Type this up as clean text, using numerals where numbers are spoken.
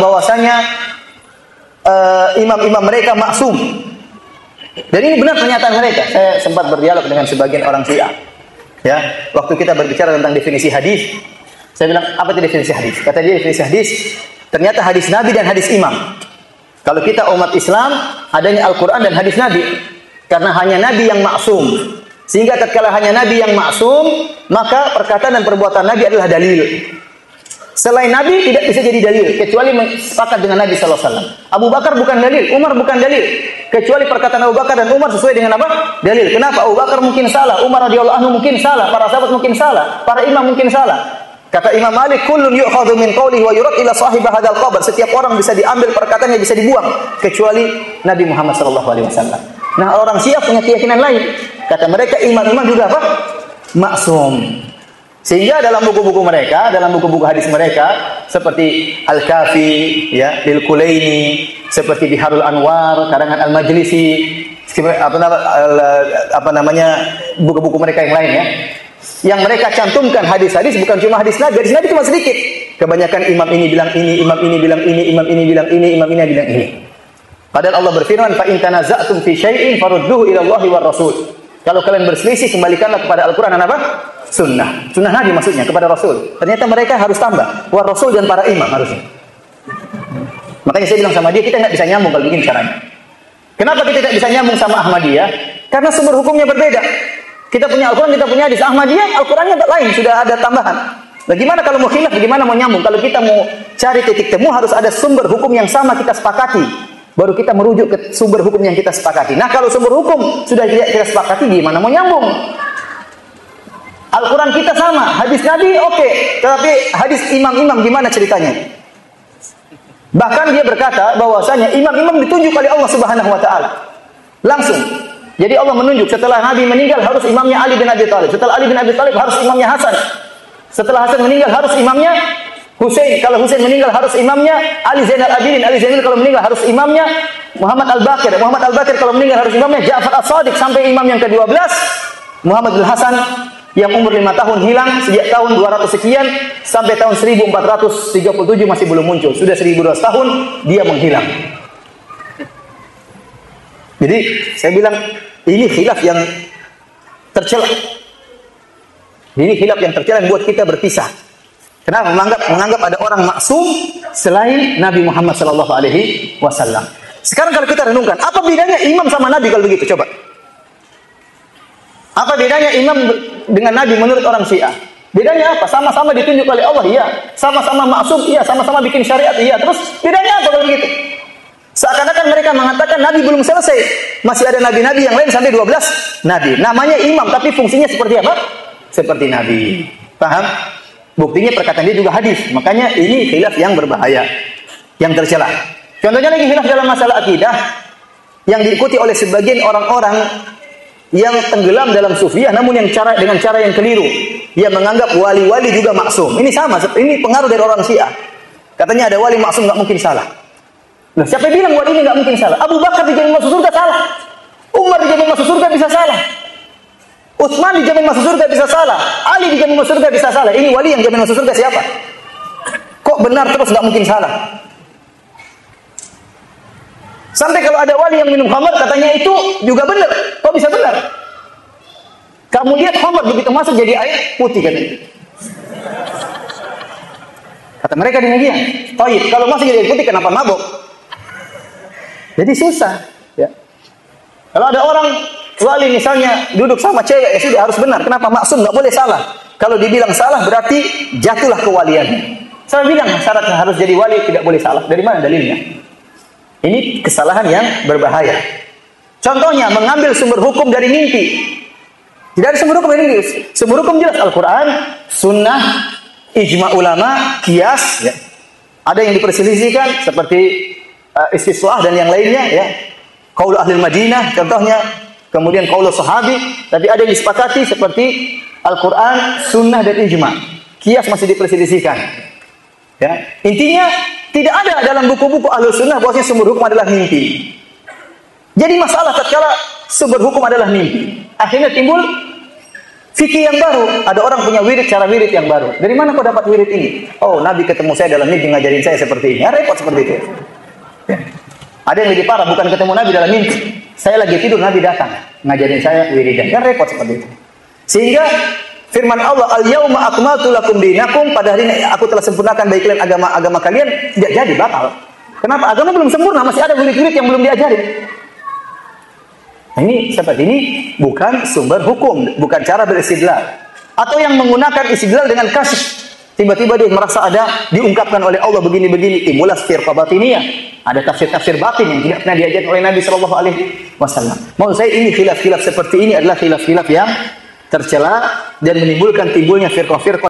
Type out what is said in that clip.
bahwasanya imam-imam mereka maksum. Dan ini benar pernyataan mereka. Saya sempat berdialog dengan sebagian orang Syiah. Ya, waktu kita berbicara tentang definisi hadis, saya bilang, apa itu definisi hadis? Kata dia, definisi hadis, ternyata hadis Nabi dan hadis imam. Kalau kita umat Islam, adanya Al-Quran dan hadis Nabi. Karena hanya Nabi yang maksum. Sehingga tatkala hanya Nabi yang maksum, maka perkataan dan perbuatan Nabi adalah dalil. Selain Nabi tidak bisa jadi dalil, kecuali sepakat dengan Nabi SAW. Abu Bakar bukan dalil, Umar bukan dalil. Kecuali perkataan Abu Bakar dan Umar sesuai dengan apa? Dalil. Kenapa? Abu Bakar mungkin salah, Umar radhiyallahu anhu mungkin salah, para sahabat mungkin salah, para imam mungkin salah. Kata Imam Malik, kullun yu'khadhu min qawlihi wa yurad ila sahib hadzal qabr. Setiap orang bisa diambil perkataannya, bisa dibuang, kecuali Nabi Muhammad SAW. Nah, orang Syiah punya keyakinan lain. Kata mereka, imam-imam juga apa? Maksum. Sehingga dalam buku-buku mereka, dalam buku-buku hadis mereka, seperti Al-Kafi, ya, Lil Kulaini, seperti Biharul Anwar, karangan Al-Majlisi, apa namanya, buku-buku mereka yang lain, ya. Yang mereka cantumkan hadis-hadis bukan cuma hadis Nabi cuma sedikit. Kebanyakan imam ini bilang ini, imam ini bilang ini, imam ini bilang ini, imam ini bilang ini. Padahal Allah berfirman, "Fa in tanaza'tum fi syai'in farudduhu ila Allahi war Rasul." Kalau kalian berselisih, kembalikanlah kepada Al-Qur'an dan apa? Sunnah. Sunnah Nabi maksudnya, kepada Rasul. Ternyata mereka harus tambah, war Rasul dan para imam harusnya. Makanya saya bilang sama dia, kita nggak bisa nyambung kalau bikin caranya. Kenapa kita tidak bisa nyambung sama Ahmadiyah? Karena sumber hukumnya berbeda. Kita punya Al-Quran, kita punya hadis. Ahmadiyah, Al-Qurannya lain, sudah ada tambahan. Bagaimana kalau mau khilaf, bagaimana mau nyambung? Kalau kita mau cari titik temu, harus ada sumber hukum yang sama kita sepakati. Baru kita merujuk ke sumber hukum yang kita sepakati. Nah, kalau sumber hukum sudah tidak kita sepakati, gimana mau nyambung? Al-Quran kita sama, hadis Nabi oke. Tetapi hadis imam-imam gimana ceritanya? Bahkan dia berkata bahwasanya imam-imam ditunjuk oleh Allah Subhanahu wa Ta'ala. Langsung. Jadi Allah menunjuk setelah Nabi meninggal harus imamnya Ali bin Abi Thalib. Setelah Ali bin Abi Thalib harus imamnya Hasan. Setelah Hasan meninggal harus imamnya Husain. Kalau Husain meninggal harus imamnya Ali Zainal Abidin. Ali Zainal kalau meninggal harus imamnya Muhammad Al-Baqir. Muhammad Al-Baqir kalau meninggal harus imamnya Ja'far As-Shadiq. Sampai imam yang ke-12 Muhammad Al-Hasan yang umur 5 tahun hilang sejak tahun 200 sekian sampai tahun 1437 masih belum muncul. Sudah 1200 tahun dia menghilang. Jadi saya bilang ini khilaf yang tercela. Ini khilaf yang tercela yang buat kita berpisah. Kenapa? Menganggap ada orang maksum selain Nabi Muhammad SAW. Sekarang kalau kita renungkan, apa bedanya imam sama Nabi kalau begitu? Coba. Apa bedanya imam dengan Nabi menurut orang Syiah? Bedanya apa? Sama-sama ditunjuk oleh Allah, iya. Sama-sama maksum, iya. Sama-sama bikin syariat, iya. Terus bedanya apa kalau begitu? Seakan-akan mereka mengatakan Nabi belum selesai. Masih ada nabi-nabi yang lain sampai 12 nabi. Namanya imam, tapi fungsinya seperti apa? Seperti nabi. Paham? Buktinya perkataan dia juga hadis. Makanya ini khilaf yang berbahaya, yang tercela. Contohnya lagi khilaf dalam masalah akidah yang diikuti oleh sebagian orang-orang yang tenggelam dalam sufiyah, namun yang dengan cara yang keliru. Dia menganggap wali-wali juga maksum. Ini sama, ini pengaruh dari orang Syiah. Katanya ada wali maksum, nggak mungkin salah. Nah, siapa yang bilang wali ini nggak mungkin salah? Abu Bakar dijamin masuk surga salah. Umar dijamin masuk surga bisa salah. Utsman dijamin masuk surga bisa salah. Ali dijamin masuk surga bisa salah. Ini wali yang jamin masuk surga siapa? Kok benar terus nggak mungkin salah? Sampai kalau ada wali yang minum khamar katanya itu juga benar. Kok bisa benar? Kamu lihat khamar begitu masuk jadi air putih katanya. Kata mereka demikian. Taib, kalau masuk jadi air putih kenapa mabuk? Jadi susah, ya. Kalau ada orang wali misalnya duduk sama cewek, ya sudah harus benar. Kenapa maksum? Nggak boleh salah. Kalau dibilang salah berarti jatuhlah kewaliannya. Saya bilang syaratnya harus jadi wali tidak boleh salah. Dari mana dalilnya? Ini kesalahan yang berbahaya. Contohnya mengambil sumber hukum dari mimpi. Tidak ada sumber hukum dari mimpi. Sumber hukum jelas Al-Quran, Sunnah, ijma ulama, kias. Ya. Ada yang diperselisihkan seperti istislah dan yang lainnya, ya. Qaul ahli Madinah contohnya, kemudian qaul sahabi, tapi ada yang disepakati seperti Al-Quran, Sunnah dan ijma. Kias masih diperselisihkan. Ya. Intinya tidak ada dalam buku-buku Ahlus Sunnah bahwasanya sumber hukum adalah mimpi. Jadi masalah tatkala sumber hukum adalah mimpi, akhirnya timbul Fikih yang baru, ada orang punya wirid, cara wirid yang baru. Dari mana kau dapat wirid ini? Oh, Nabi ketemu saya dalam mimpi ngajarin saya seperti ini. Ya, repot seperti itu. Ya. Ada yang lebih parah, bukan ketemu Nabi dalam mimpi. Saya lagi tidur, Nabi datang ngajarin saya wiridan. Ya, repot seperti itu. Sehingga firman Allah, "Al-yauma akmaltu lakum dinakum," pada hari ini aku telah sempurnakan bagi kalian agama kalian, tidak jadi batal. Kenapa? Agama belum sempurna, masih ada wirid-wirid yang belum diajarin. Ini seperti ini bukan sumber hukum, bukan cara beristidlal. Atau yang menggunakan istidlal dengan kasus. Tiba-tiba dia merasa ada diungkapkan oleh Allah begini-begini, timbullah firqah batiniyah. Ada tafsir-tafsir batin yang tidak pernah diajarkan oleh Nabi sallallahu alaihi wasallam. Maksud saya ini khilaf-khilaf seperti ini adalah khilaf-khilaf yang tercela dan menimbulkan timbulnya firqah-firqah